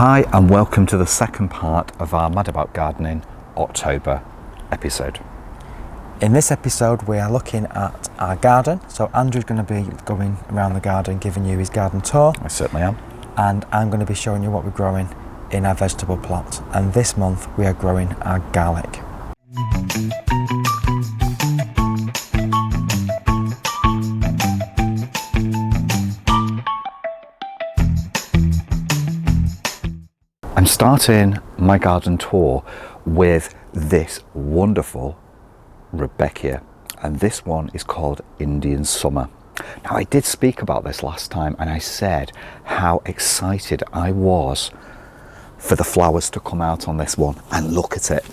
Hi and welcome to the second part of our Mad About Gardening October episode. In this episode we are looking at our garden. So Andrew's going to be going around the garden giving you his garden tour. I certainly am. And I'm going to be showing you what we're growing in our vegetable plot. And this month we are growing our garlic. I'm starting my garden tour with this wonderful Rudbeckia, and this one is called Indian Summer. Now, I did speak about this last time and I said how excited I was for the flowers to come out on this one, and look at it.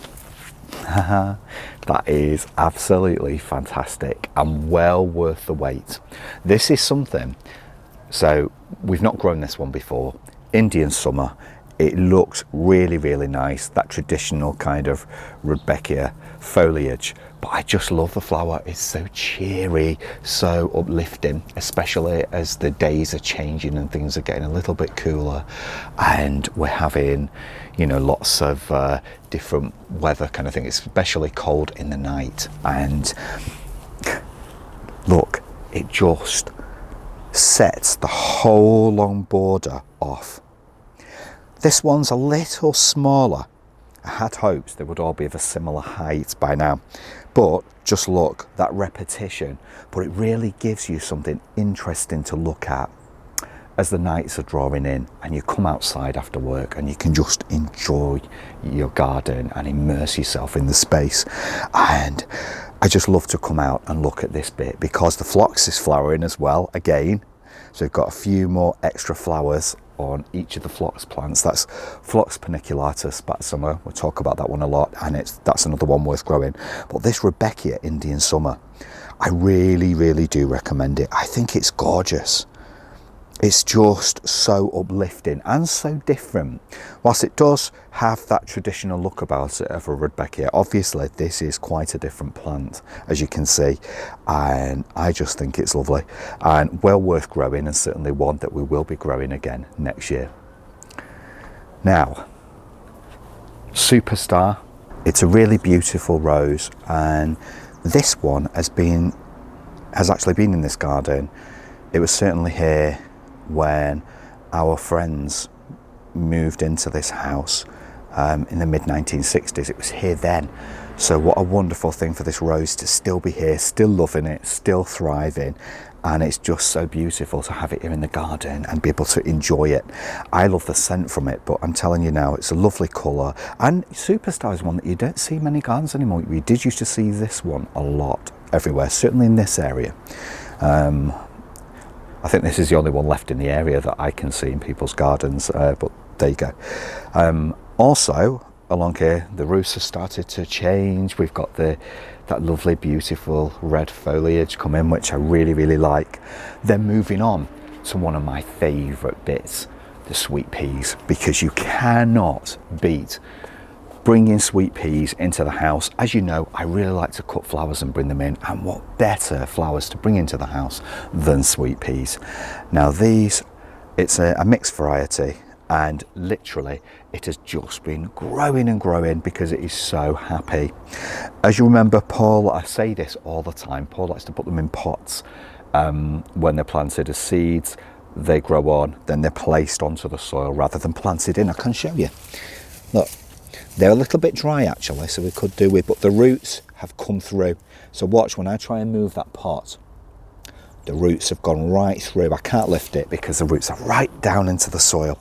That is absolutely fantastic and well worth the wait. This is something, so we've not grown this one before. Indian Summer. It looks really, really nice, that traditional kind of Rudbeckia foliage. But I just love the flower. It's so cheery, so uplifting, especially as the days are changing and things are getting a little bit cooler. And we're having, you know, lots of different weather kind of thing, especially cold in the night. And look, it just sets the whole long border off. This one's a little smaller. I had hopes they would all be of a similar height by now, but just look, that repetition, but it really gives you something interesting to look at as the nights are drawing in and you come outside after work and you can just enjoy your garden and immerse yourself in the space. And I just love to come out and look at this bit because the phlox is flowering as well again. So we've got a few more extra flowers on each of the phlox plants. That's Phlox paniculatus summer. We'll talk about that one a lot, and that's another one worth growing. But this Rudbeckia Indian Summer, I really do recommend it. I think it's gorgeous. It's just so uplifting and so different. Whilst it does have that traditional look about it of a Rudbeckia, obviously this is quite a different plant, as you can see, and I just think it's lovely and well worth growing, and certainly one that we will be growing again next year. Now, Superstar, it's a really beautiful rose, and this one has actually been in this garden. It was certainly here when our friends moved into this house in the mid-1960s. It was here then. So what a wonderful thing for this rose to still be here, still loving it, still thriving, and it's just so beautiful to have it here in the garden and be able to enjoy it. I love the scent from it, but I'm telling you now, it's a lovely colour, and Superstar is one that you don't see many gardens anymore. We did used to see this one a lot everywhere, certainly in this area. I think this is the only one left in the area that I can see in people's gardens, but there you go. Also, along here, the roofs have started to change. We've got that lovely, beautiful red foliage come in, which I really like. Then moving on to one of my favourite bits, the sweet peas, because you cannot beat bringing sweet peas into the house. As you know, I really like to cut flowers and bring them in, and what better flowers to bring into the house than sweet peas. Now these, it's a mixed variety, and literally it has just been growing and growing because it is so happy. As you remember, Paul, I say this all the time, Paul likes to put them in pots when they're planted as seeds. They grow on, then they're placed onto the soil rather than planted in. I can show you, look. They're a little bit dry actually, so we could do with, but the roots have come through. So watch, when I try and move that pot, the roots have gone right through. I can't lift it because the roots are right down into the soil,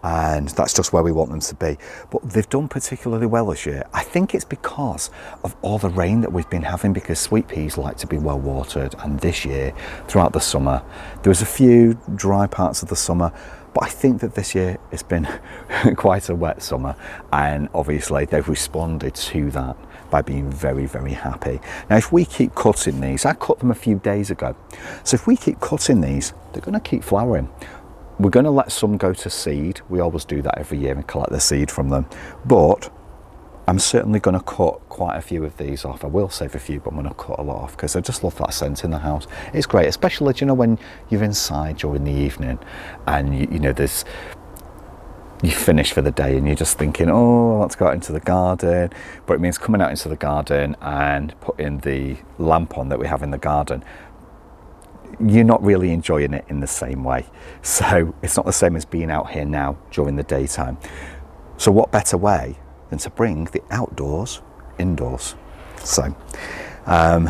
and that's just where we want them to be. But they've done particularly well this year. I think it's because of all the rain that we've been having, because sweet peas like to be well watered, and this year, throughout the summer, there was a few dry parts of the summer, but I think that this year it's been quite a wet summer, and obviously they've responded to that by being very happy. Now if we keep cutting these, I cut them a few days ago, so if we keep cutting these, they're going to keep flowering. We're going to let some go to seed. We always do that every year and collect the seed from them, but I'm certainly going to cut quite a few of these off. I will save a few, but I'm going to cut a lot off because I just love that scent in the house. It's great, especially, you know, when you're inside during the evening and you know there's you finish for the day and you're just thinking, oh, I want to go out into the garden. But it means coming out into the garden and putting the lamp on that we have in the garden. You're not really enjoying it in the same way. So it's not the same as being out here now during the daytime. So what better way than to bring the outdoors indoors? So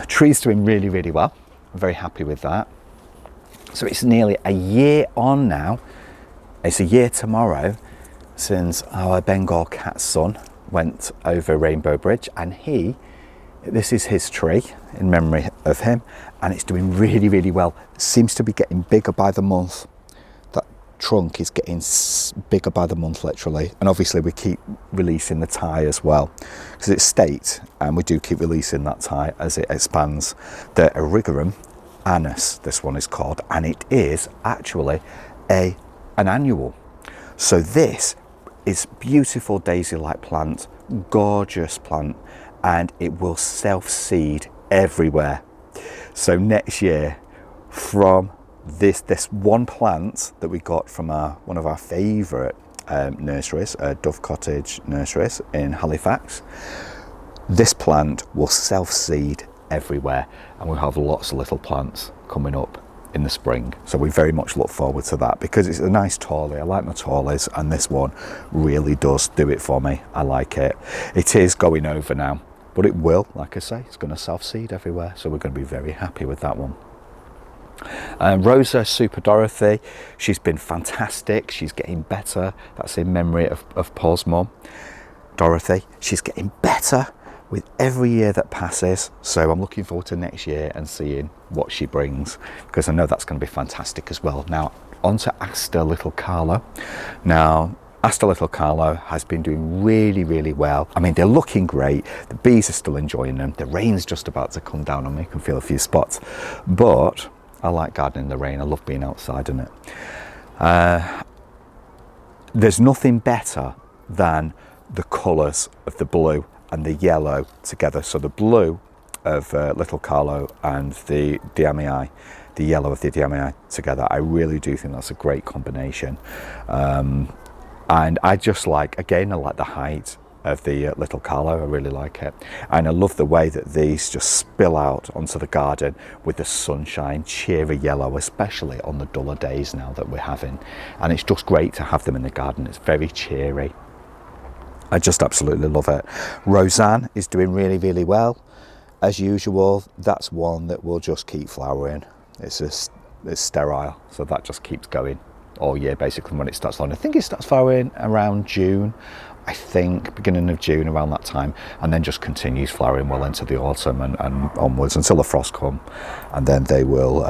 tree's doing really, really well. I'm very happy with that. So it's nearly a year on now. It's a year tomorrow since our Bengal cat son went over Rainbow Bridge, and this is his tree in memory of him, and it's doing really, really well. It seems to be getting bigger by the month. That trunk is getting bigger by the month, literally. And obviously we keep releasing the tie as well, because it's staked, and we do keep releasing that tie as it expands. The Erigeron annuus, this one is called, and it is actually an annual. So this is beautiful daisy-like plant, gorgeous plant, and it will self-seed everywhere. So next year, from this one plant that we got from one of our favourite nurseries, Dove Cottage nurseries in Halifax, this plant will self-seed everywhere, and we'll have lots of little plants coming up in the spring. So we very much look forward to that, because it's a nice tally. I like my tallies, and this one really does do it for me. I like it. It is going over now, but it will, like I say, it's going to self-seed everywhere, so we're going to be very happy with that one. Rosa Superstar, she's been fantastic. She's getting better. That's in memory of Paul's mum, Dorothy. She's getting better with every year that passes, so I'm looking forward to next year and seeing what she brings, because I know that's going to be fantastic as well. Now on to Aster Little Carlo. Now Aster Little Carlo has been doing really, really well. I mean, they're looking great. The bees are still enjoying them. The rain's just about to come down on me. I can feel a few spots, but I like gardening in the rain. I love being outside in it. There's nothing better than the colours of the blue and the yellow together. So the blue of Little Carlo and the Diamii, the yellow of the Diamii together, I really do think that's a great combination. And I just like, again, I like the height of the Little Carlo. I really like it, and I love the way that these just spill out onto the garden with the sunshine, cheery yellow, especially on the duller days now that we're having. And it's just great to have them in the garden. It's very cheery. I just absolutely love it. Roseanne is doing really, really well. As usual, that's one that will just keep flowering. It's sterile, so that just keeps going all year basically when it starts flowering. I think it starts flowering around June, I think, beginning of June, around that time, and then just continues flowering well into the autumn and onwards until the frost come, and then they will,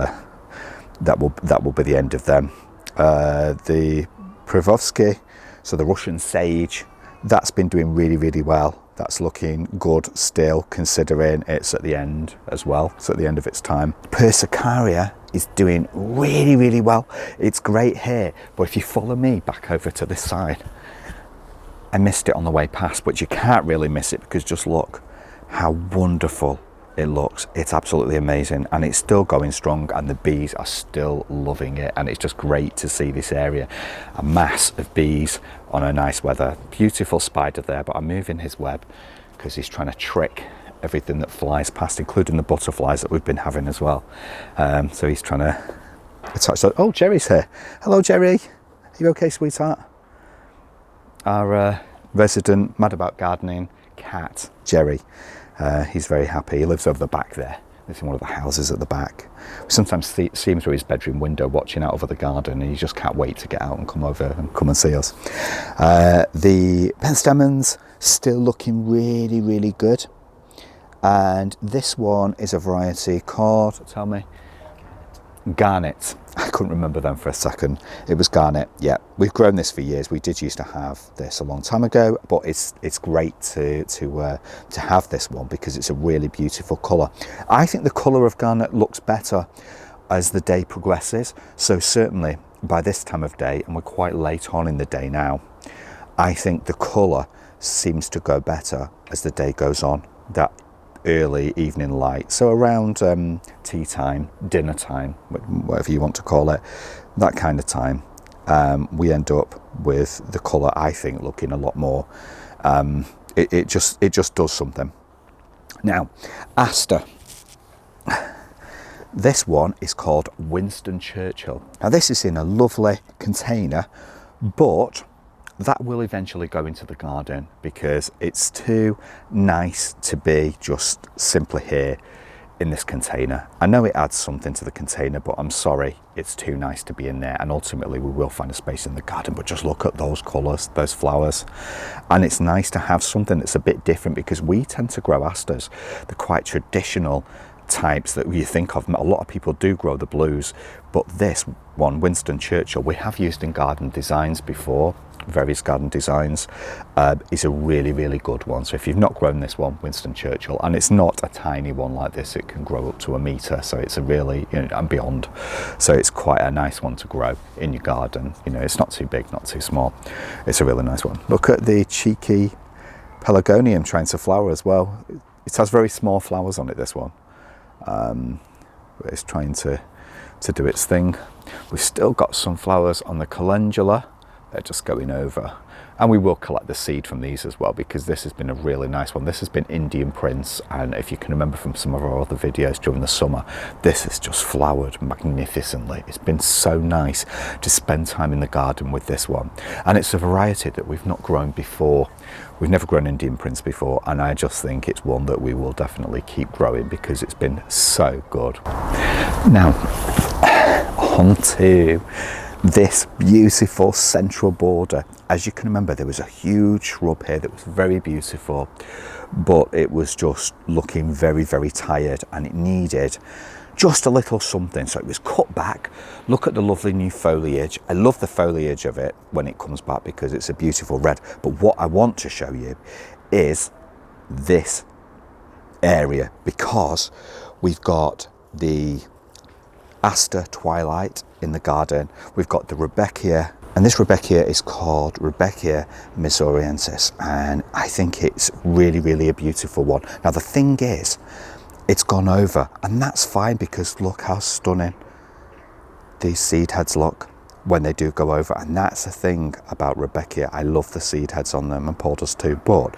that will be the end of them. The Privovsky, so the Russian sage, that's been doing really, really well. That's looking good still, considering it's at the end as well. It's at the end of its time. Persicaria is doing really, really well. It's great here, but if you follow me back over to this side, I missed it on the way past, but you can't really miss it, because just look how wonderful it looks. It's absolutely amazing, and it's still going strong, and the bees are still loving it, and it's just great to see this area, a mass of bees on a nice weather. Beautiful spider there, but I'm moving his web because he's trying to trick everything that flies past, including the butterflies that we've been having as well. So he's trying to attach that. Oh, Jerry's here. Hello, Jerry. Are you okay, sweetheart? Our resident mad about gardening cat, Jerry. He's very happy. He lives over the back there. Lives in one of the houses at the back. We sometimes see him through his bedroom window watching out over the garden, and he just can't wait to get out and come over and come and see us. The Penstemons still looking really, really good. And this one is a variety called, tell me, Garnet. I couldn't remember them for a second. It was Garnet. Yeah, we've grown this for years. We did used to have this a long time ago, but it's great to have this one, because it's a really beautiful colour. I think the colour of Garnet looks better as the day progresses. So certainly by this time of day, and we're quite late on in the day now, I think the colour seems to go better as the day goes on. That early evening light, so around tea time, dinner time, whatever you want to call it, that kind of time, we end up with the colour, I think, looking a lot more, it just does something. Now, aster. This one is called Winston Churchill. Now this is in a lovely container, but that will eventually go into the garden because it's too nice to be just simply here in this container. I know it adds something to the container, but I'm sorry, it's too nice to be in there, and ultimately we will find a space in the garden. But just look at those colours, those flowers, and it's nice to have something that's a bit different, because we tend to grow asters, the quite traditional types that you think of. A lot of people do grow the blues, but this one, Winston Churchill, we have used in garden designs before, various garden designs, is a really good one. So if you've not grown this one, Winston Churchill, and it's not a tiny one like this, it can grow up to 1 metre, so it's a really, you know, and beyond, so it's quite a nice one to grow in your garden. You know, it's not too big, not too small, it's a really nice one. Look at the cheeky pelargonium trying to flower as well. It has very small flowers on it, this one, but it's trying to do its thing. We've still got some flowers on the calendula. They're just going over, and we will collect the seed from these as well, because this has been a really nice one. This has been Indian Prince, and if you can remember from some of our other videos during the summer, this has just flowered magnificently. It's been so nice to spend time in the garden with this one, and it's a variety that we've not grown before. We've never grown Indian Prince before, and I just think it's one that we will definitely keep growing because it's been so good. Now, on to this beautiful central border. As you can remember, there was a huge shrub here that was very beautiful, but it was just looking very tired, and it needed just a little something, so it was cut back. Look at the lovely new foliage. I love the foliage of it when it comes back because it's a beautiful red, but what I want to show you is this area, because we've got the aster twilight in the garden, we've got the Rudbeckia, and this Rudbeckia is called Rudbeckia missouriensis, and I think it's really a beautiful one. Now the thing is, it's gone over, and that's fine, because look how stunning these seed heads look when they do go over, and that's the thing about Rudbeckia. I love the seed heads on them, and Paul does too, but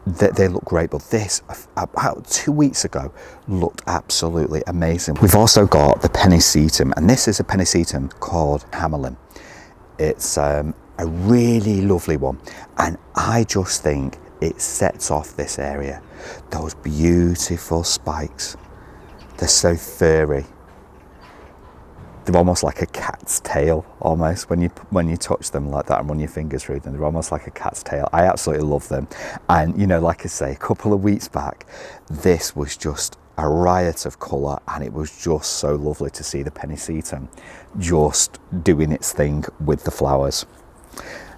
they look great. But this, about 2 weeks ago, looked absolutely amazing. We've also got the Pennisetum, and this is a Pennisetum called Hameln. It's a really lovely one, and I just think it sets off this area. Those beautiful spikes, they're so furry. They're almost like a cat's tail, almost, when you touch them like that and run your fingers through them. They're almost like a cat's tail. I absolutely love them. And, you know, like I say, a couple of weeks back, this was just a riot of colour, and it was just so lovely to see the Pennisetum just doing its thing with the flowers.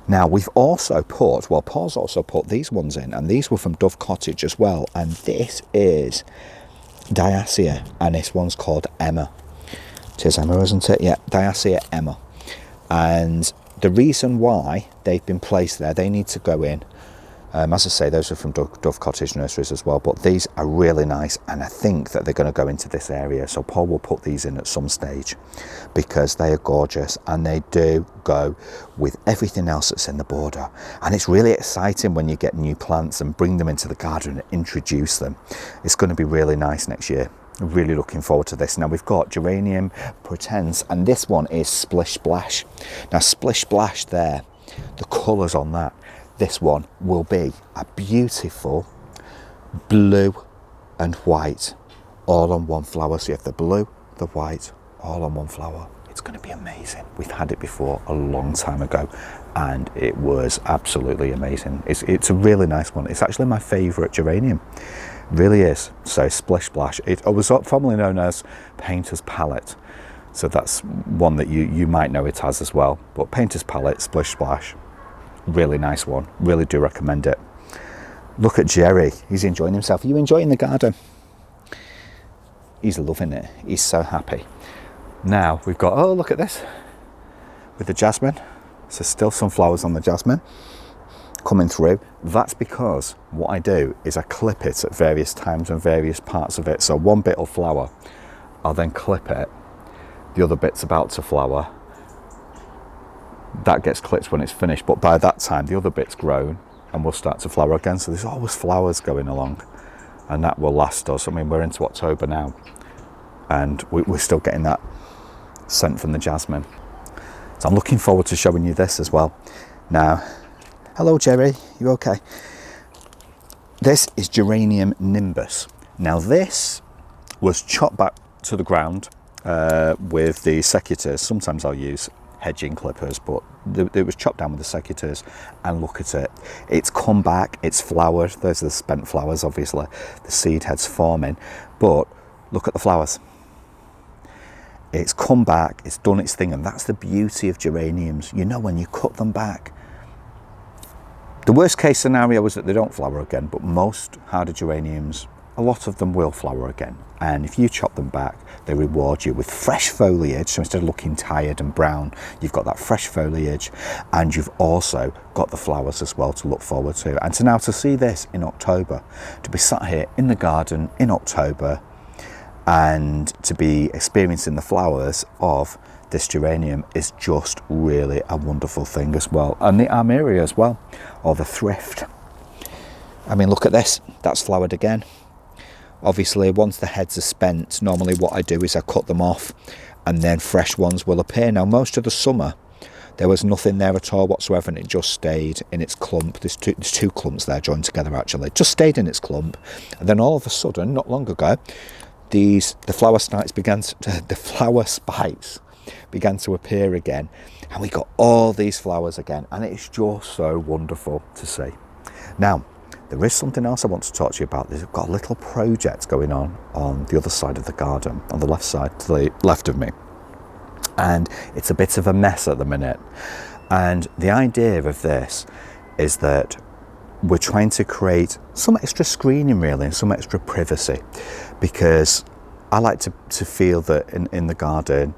Now, we've also put, well, Paul's also put these ones in, and these were from Dove Cottage as well. And this is Diascia, and this one's called Emma. It is Emma, isn't it? Yeah, Diascia Emma. And the reason why they've been placed there, they need to go in. As I say, those are from Dove Cottage nurseries as well, but these are really nice, and I think that they're going to go into this area. So Paul will put these in at some stage because they are gorgeous, and they do go with everything else that's in the border. And it's really exciting when you get new plants and bring them into the garden and introduce them. It's going to be really nice next year. Really looking forward to this. Now we've got Geranium pratense, and this one is Splish Splash. Now Splish Splash there, the colours on that, this one will be a beautiful blue and white all on one flower. So you have the blue, the white, all on one flower. It's going to be amazing. We've had it before a long time ago, and it was absolutely amazing. It's a really nice one. It's actually my favourite geranium. Really is. So Splish Splash, it was formerly known as Painter's Palette, so that's one that you might know it as well. But Painter's Palette, Splish Splash, really nice one. Really do recommend it. Look at Jerry, he's enjoying himself. Are you enjoying the garden? He's loving it. He's so happy. Now we've got, oh, look at this with the jasmine. So still some flowers on the jasmine coming through. That's because what I do is I clip it at various times and various parts of it. So one bit will flower, I'll then clip it, the other bit's about to flower, that gets clipped when it's finished, but by that time the other bit's grown and will start to flower again. So there's always flowers going along, and that will last us. I mean, we're into October now, and we're still getting that scent from the jasmine. So I'm looking forward to showing you this as well. Now, hello Jerry, you okay? This is Geranium Nimbus. Now this was chopped back to the ground with the secateurs. Sometimes I'll use hedging clippers, but it was chopped down with the secateurs, and look at it. It's come back, it's flowered. Those are the spent flowers, obviously. The seed head's forming, but look at the flowers. It's come back, it's done its thing, and that's the beauty of geraniums. You know, when you cut them back, the worst case scenario is that they don't flower again, but most harder geraniums, a lot of them will flower again. And if you chop them back, they reward you with fresh foliage. So instead of looking tired and brown, you've got that fresh foliage, and you've also got the flowers as well to look forward to. And to see this in October, to be sat here in the garden in October, and to be experiencing the flowers of this geranium is just really a wonderful thing as well. And the armeria as well, or the thrift. I mean, look at this, that's flowered again. Obviously, once the heads are spent, normally what I do is I cut them off, and then fresh ones will appear. Now, most of the summer, there was nothing there at all whatsoever, and it just stayed in its clump. There's two clumps there joined together, actually. It just stayed in its clump. And then all of a sudden, not long ago, the flower spikes began to appear again, and we got all these flowers again, and it's just so wonderful to see. Now, there is something else I want to talk to you about. We've got a little project going on the other side of the garden, on the left side, to the left of me, and it's a bit of a mess at the minute. And the idea of this is that we're trying to create some extra screening, really, and some extra privacy, because I like to feel that in the garden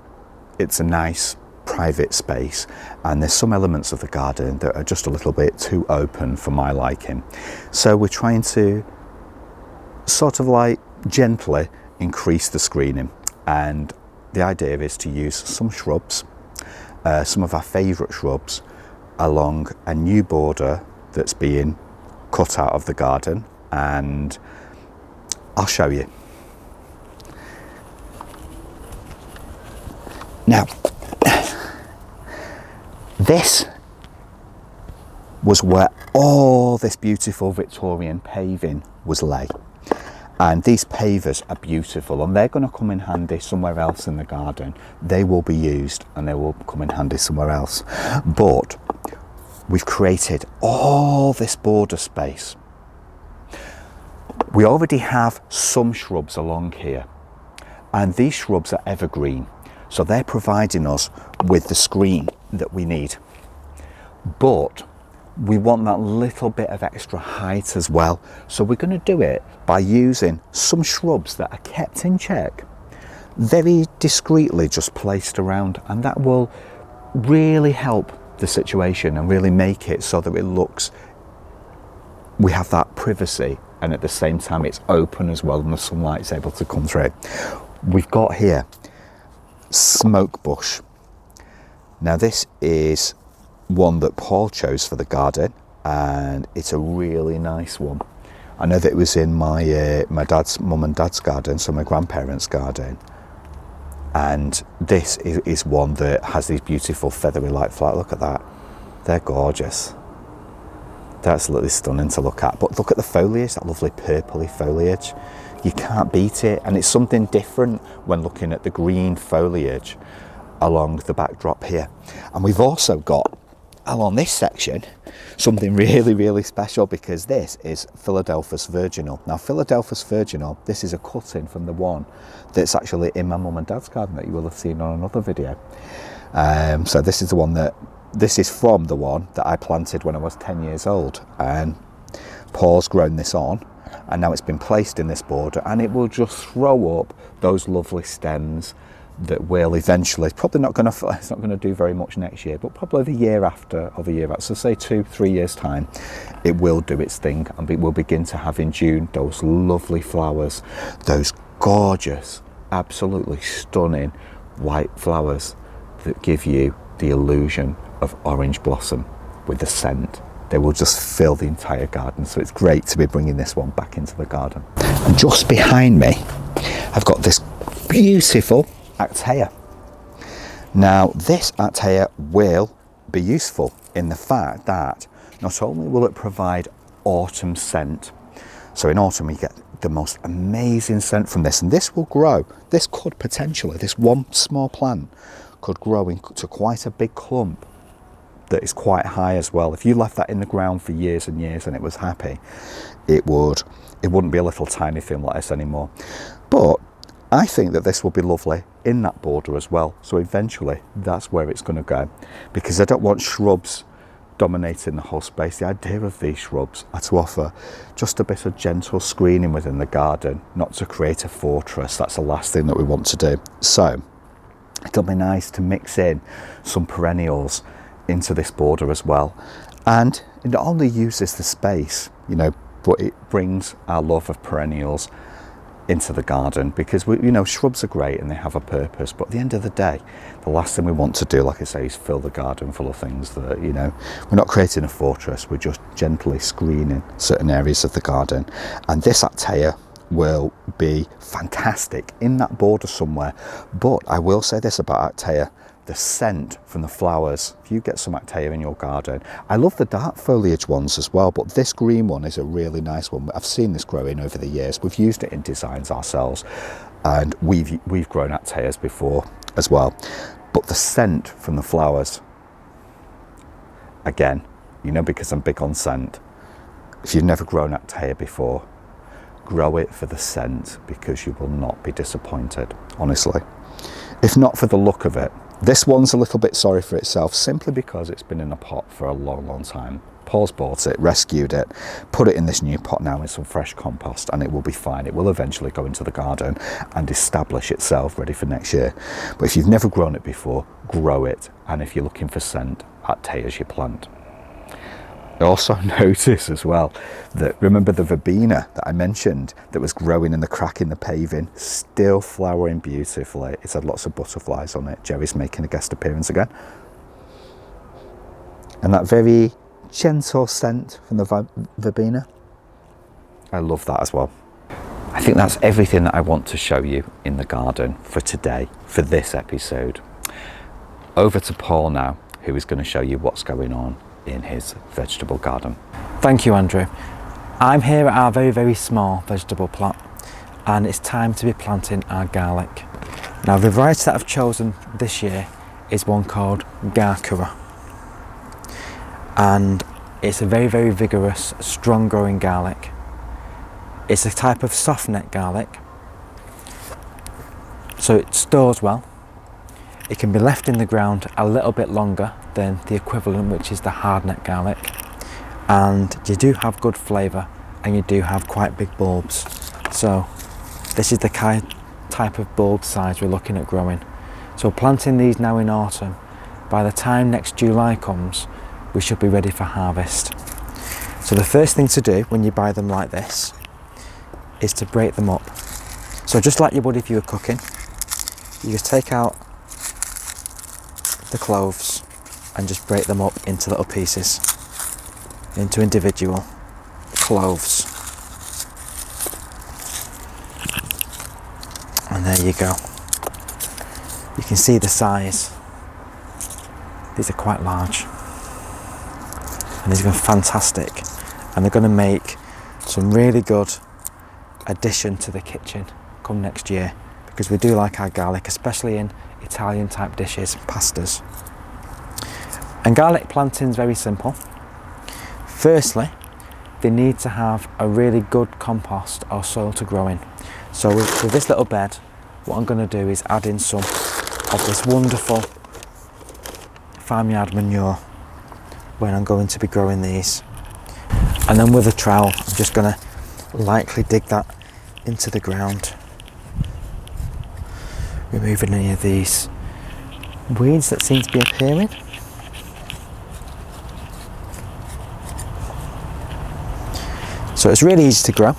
it's a nice private space, and there's some elements of the garden that are just a little bit too open for my liking. So we're trying to sort of like gently increase the screening, and the idea is to use some shrubs, some of our favourite shrubs, along a new border that's being cut out of the garden, and I'll show you. Now, this was where all this beautiful Victorian paving was laid, and these pavers are beautiful, and they're going to come in handy somewhere else in the garden. They will be used and they will come in handy somewhere else, but we've created all this border space. We already have some shrubs along here, and these shrubs are evergreen, so they're providing us with the screen that we need. But we want that little bit of extra height as well, so we're going to do it by using some shrubs that are kept in check, very discreetly just placed around, and that will really help the situation and really make it so that it looks, we have that privacy, and at the same time it's open as well and the sunlight's able to come through. We've got here smoke bush. Now this is one that Paul chose for the garden, and it's a really nice one. I know that it was in my mum and dad's garden, so my grandparents' garden, and this is one that has these beautiful feathery light flowers. Look at that, they're gorgeous. They're absolutely stunning to look at. But look at the foliage, that lovely purpley foliage. You can't beat it, and it's something different when looking at the green foliage along the backdrop here. And we've also got along this section something really, really special, because this is Philadelphus virginal. Now Philadelphus virginal, this is a cutting from the one that's actually in my mum and dad's garden that you will have seen on another video. So this is the one this is from the one that I planted when I was 10 years old, and Paul's grown this on, and now it's been placed in this border, and it will just throw up those lovely stems that will eventually, probably not going to, it's not going to do very much next year, but probably the year after, so say 2-3 years time, it will do its thing, and we will begin to have in June those lovely flowers, those gorgeous, absolutely stunning white flowers that give you the illusion of orange blossom with the scent. They will just fill the entire garden, so it's great to be bringing this one back into the garden. And just behind me, I've got this beautiful Actaea. Now, this Actaea will be useful in the fact that not only will it provide autumn scent, so in autumn you get the most amazing scent from this, and this will grow. This could potentially, this one small plant could grow into quite a big clump that is quite high as well. If you left that in the ground for years and years and it was happy, it wouldn't be a little tiny thing like this anymore. But I think that this will be lovely in that border as well. So eventually that's where it's going to go, because I don't want shrubs dominating the whole space. The idea of these shrubs are to offer just a bit of gentle screening within the garden, not to create a fortress. That's the last thing that we want to do. So it'll be nice to mix in some perennials into this border as well, and it not only uses the space, you know, but it brings our love of perennials into the garden, because we, you know, shrubs are great and they have a purpose, but at the end of the day, the last thing we want to do, like I say, is fill the garden full of things that, you know, we're not creating a fortress, we're just gently screening certain areas of the garden. And this Actaea will be fantastic in that border somewhere. But I will say this about Actaea: the scent from the flowers. If you get some Actaea in your garden, I love the dark foliage ones as well, but this green one is a really nice one. I've seen this growing over the years. We've used it in designs ourselves, and we've grown Actaeas before as well. But the scent from the flowers, again, you know, because I'm big on scent, if you've never grown Actaea before, grow it for the scent, because you will not be disappointed, honestly. If not for the look of it. This one's a little bit sorry for itself, simply because it's been in a pot for a long time. Paul's bought it, rescued it, put it in this new pot now with some fresh compost, and it will be fine. It will eventually go into the garden and establish itself ready for next year. But if you've never grown it before, grow it. And if you're looking for scent, Actaea is your plant. I also notice as well that, remember the verbena that I mentioned that was growing in the crack in the paving, still flowering beautifully. It's had lots of butterflies on it. Jerry's making a guest appearance again. And that very gentle scent from the verbena, I love that as well. I think that's everything that I want to show you in the garden for today, for this episode. Over to Paul now, who is going to show you what's going on in his vegetable garden. Thank you, Andrew. I'm here at our very small vegetable plot, and it's time to be planting our garlic. Now, the variety that I've chosen this year is one called Garcura, and it's a very vigorous, strong growing garlic. It's a type of soft neck garlic, so it stores well. It can be left in the ground a little bit longer than the equivalent, which is the hard neck garlic, and you do have good flavour, and you do have quite big bulbs. So this is the type of bulb size we're looking at growing. So planting these now in autumn, by the time next July comes, we should be ready for harvest. So the first thing to do when you buy them like this is to break them up. So just like you would if you were cooking, you just take out the cloves and just break them up into little pieces, into individual cloves. And there you go. You can see the size. These are quite large. And these are fantastic. And they're going to make some really good addition to the kitchen come next year, because we do like our garlic, especially in Italian type dishes, pastas. And garlic planting is very simple. Firstly, they need to have a really good compost or soil to grow in. So with this little bed, what I'm going to do is add in some of this wonderful farmyard manure when I'm going to be growing these. And then with a trowel, I'm just going to lightly dig that into the ground, removing any of these weeds that seem to be appearing. So it's really easy to grow.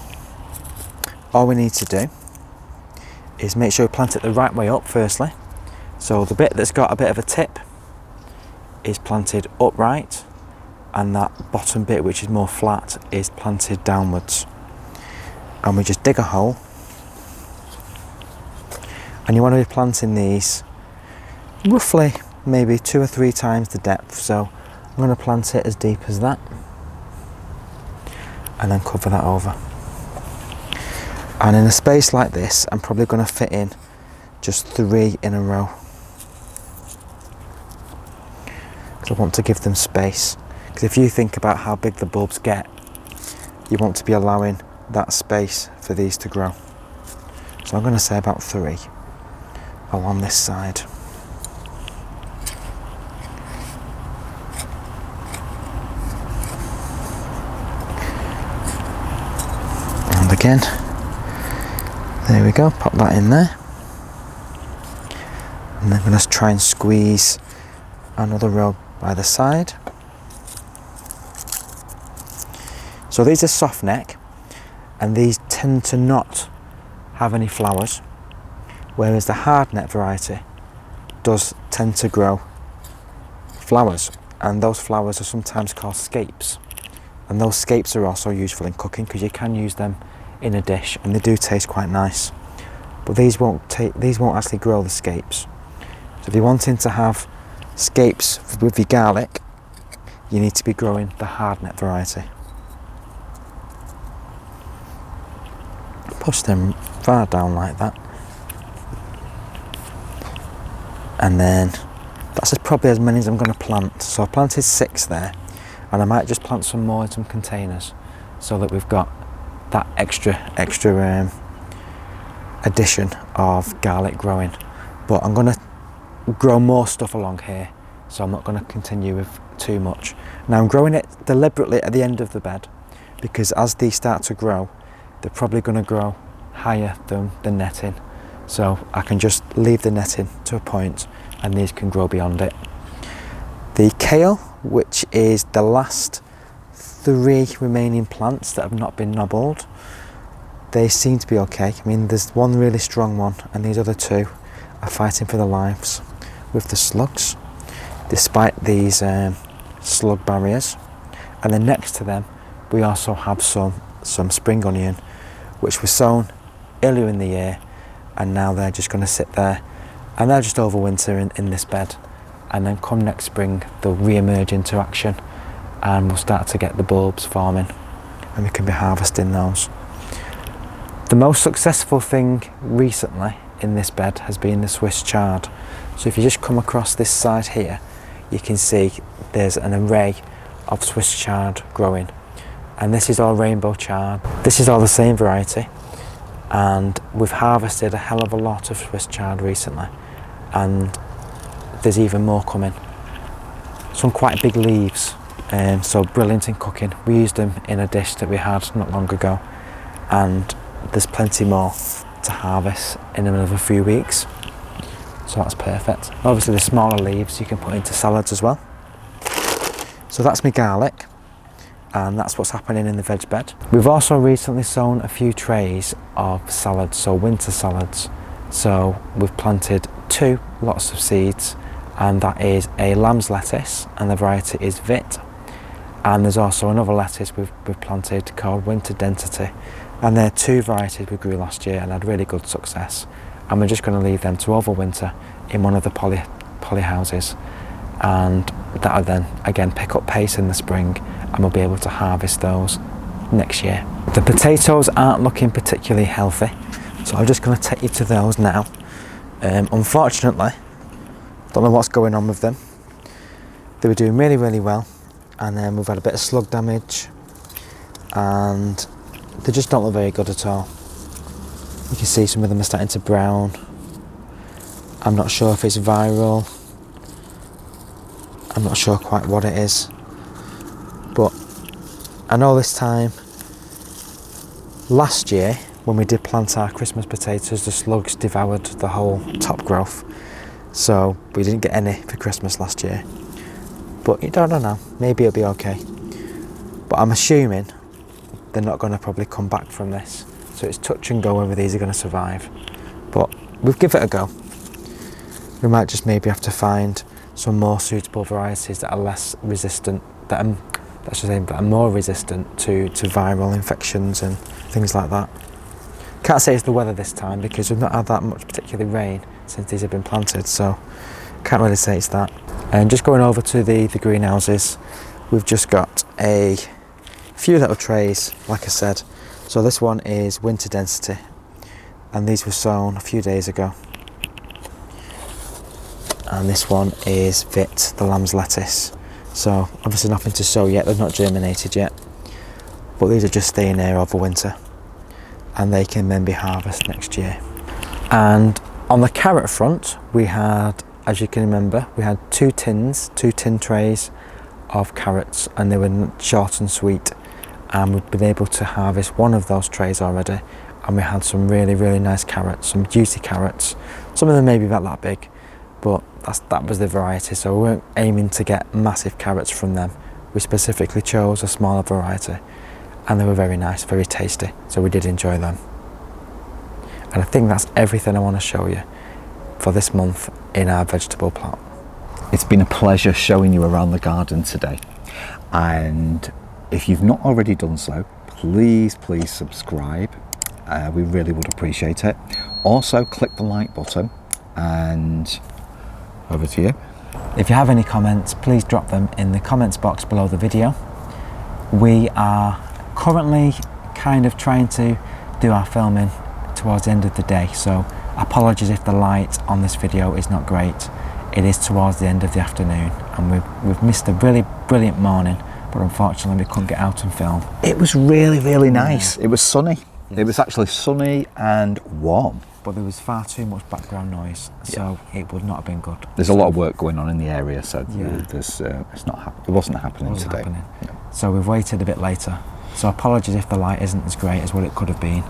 All we need to do is make sure we plant it the right way up firstly. So the bit that's got a bit of a tip is planted upright, and that bottom bit, which is more flat, is planted downwards. And we just dig a hole, and you want to be planting these roughly maybe 2 or 3 times the depth. So I'm going to plant it as deep as that, and then cover that over. And in a space like this, I'm probably going to fit in just 3 in a row, because I want to give them space. Because if you think about how big the bulbs get, you want to be allowing that space for these to grow. So I'm going to say about 3 along this side. And again, there we go, pop that in there. And then I'm going to try and squeeze another row by the side. So these are soft neck, and these tend to not have any flowers, whereas the hard neck variety does tend to grow flowers, and those flowers are sometimes called scapes. And those scapes are also useful in cooking, because you can use them in a dish and they do taste quite nice. But these won't actually grow the scapes. So if you're wanting to have scapes with your garlic, you need to be growing the hard neck variety. Push them far down like that, and then that's probably as many as I'm going to plant. So I planted 6 there, and I might just plant some more in some containers, so that we've got that extra addition of garlic growing. But I'm going to grow more stuff along here, so I'm not going to continue with too much. Now I'm growing it deliberately at the end of the bed, because as these start to grow, they're probably going to grow higher than the netting. So I can just leave the netting to a point, and these can grow beyond it. The kale, which is the last 3 remaining plants that have not been nobbled, they seem to be okay. I mean, there's one really strong one, and these other 2 are fighting for their lives with the slugs, despite these slug barriers. And then next to them, we also have some spring onion, which was sown earlier in the year, and now they're just going to sit there, and they'll just overwinter in this bed, and then come next spring they'll re-emerge into action, and we'll start to get the bulbs forming, and we can be harvesting those. The most successful thing recently in this bed has been the Swiss chard. So if you just come across this side here, you can see there's an array of Swiss chard growing, and this is all rainbow chard. This is all the same variety, and we've harvested a hell of a lot of Swiss chard recently, and there's even more coming. Some quite big leaves, so brilliant in cooking. We used them in a dish that we had not long ago, and there's plenty more to harvest in another few weeks, so that's perfect. Obviously the smaller leaves you can put into salads as well. So that's my garlic, and that's what's happening in the veg bed. We've also recently sown a few trays of salads, so winter salads. So we've planted 2 lots of seeds, and that is a lamb's lettuce, and the variety is Vit. And there's also another lettuce we've planted called Winter Density, and they're 2 varieties we grew last year and had really good success. And we're just going to leave them to overwinter in one of the poly houses, and that'll then again pick up pace in the spring, and we'll be able to harvest those next year. The potatoes aren't looking particularly healthy, so I'm just going to take you to those now. Unfortunately, don't know what's going on with them. They were doing really well, and then we've had a bit of slug damage, and they just don't look very good at all. You can see some of them are starting to brown. I'm not sure if it's viral. I'm not sure quite what it is, but I know this time last year when we did plant our Christmas potatoes, the slugs devoured the whole top growth, so we didn't get any for Christmas last year. But you don't know, maybe it'll be okay. But I'm assuming they're not going to probably come back from this, so it's touch and go whether these are going to survive. But we'll give it a go. We might just maybe have to find some more suitable varieties that are less resistant, that are more resistant to viral infections and things like that. Can't say it's the weather this time because we've not had that much particularly rain since these have been planted, so can't really say it's that. And just going over to the greenhouses, we've just got a few little trays, like I said. So this one is Winter Density, and these were sown a few days ago. And this one is Vit, the lamb's lettuce. So obviously nothing to sow yet, they've not germinated yet, but these are just staying there over winter, and they can then be harvested next year. And on the carrot front, we had, as you can remember, we had two tin trays of carrots, and they were short and sweet, and we've been able to harvest one of those trays already, and we had some really nice carrots, some juicy carrots. Some of them maybe about that big, but that was the variety, so we weren't aiming to get massive carrots from them. We specifically chose a smaller variety, and they were very nice, very tasty, so we did enjoy them. And I think that's everything I want to show you for this month in our vegetable plot. It's been a pleasure showing you around the garden today, and if you've not already done so, please subscribe. We really would appreciate it. Also click the like button, and over to you. If you have any comments, please drop them in the comments box below the video. We are currently kind of trying to do our filming towards the end of the day, so apologies if the light on this video is not great. It is towards the end of the afternoon, and we've missed a really brilliant morning, but unfortunately we couldn't get out and film. It was really nice. It was sunny. It was actually sunny and warm. But there was far too much background noise, so it would not have been good. There's a lot of work going on in the area, so it wasn't happening today. Yeah. So we've waited a bit later. So apologies if the light isn't as great as what it could have been,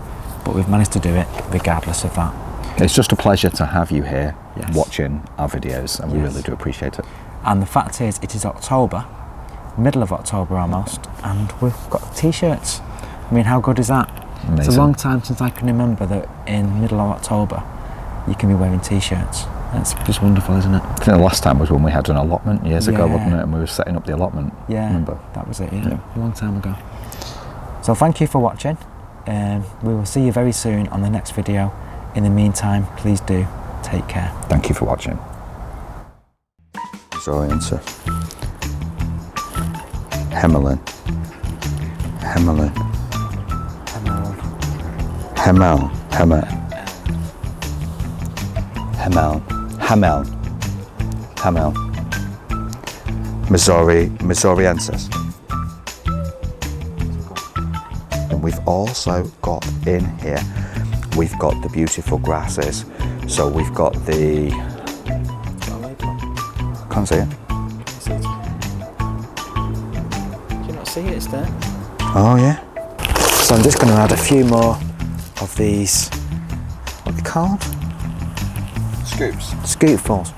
but we've managed to do it regardless of that. It's just a pleasure to have you here watching our videos, and we really do appreciate it. And the fact is, it is October, middle of October almost, and we've got t-shirts. I mean, how good is that? Amazing. It's a long time since I can remember that in middle of October you can be wearing t-shirts. That's just wonderful, isn't it? I think the last time was when we had an allotment years ago, wasn't it? And we were setting up the allotment. Yeah, remember? That was it, a long time ago. So thank you for watching, and we will see you very soon on the next video. In the meantime, please do take care. Thank you for watching. Missouriensis. Hameln. Missouriensis. And we've also got in here, we've got the beautiful grasses. So we've got the, can't see it. Do you not see it? It's there. Oh yeah. So I'm just going to add a few more of these, what are they called? Scoops. Scoopfuls.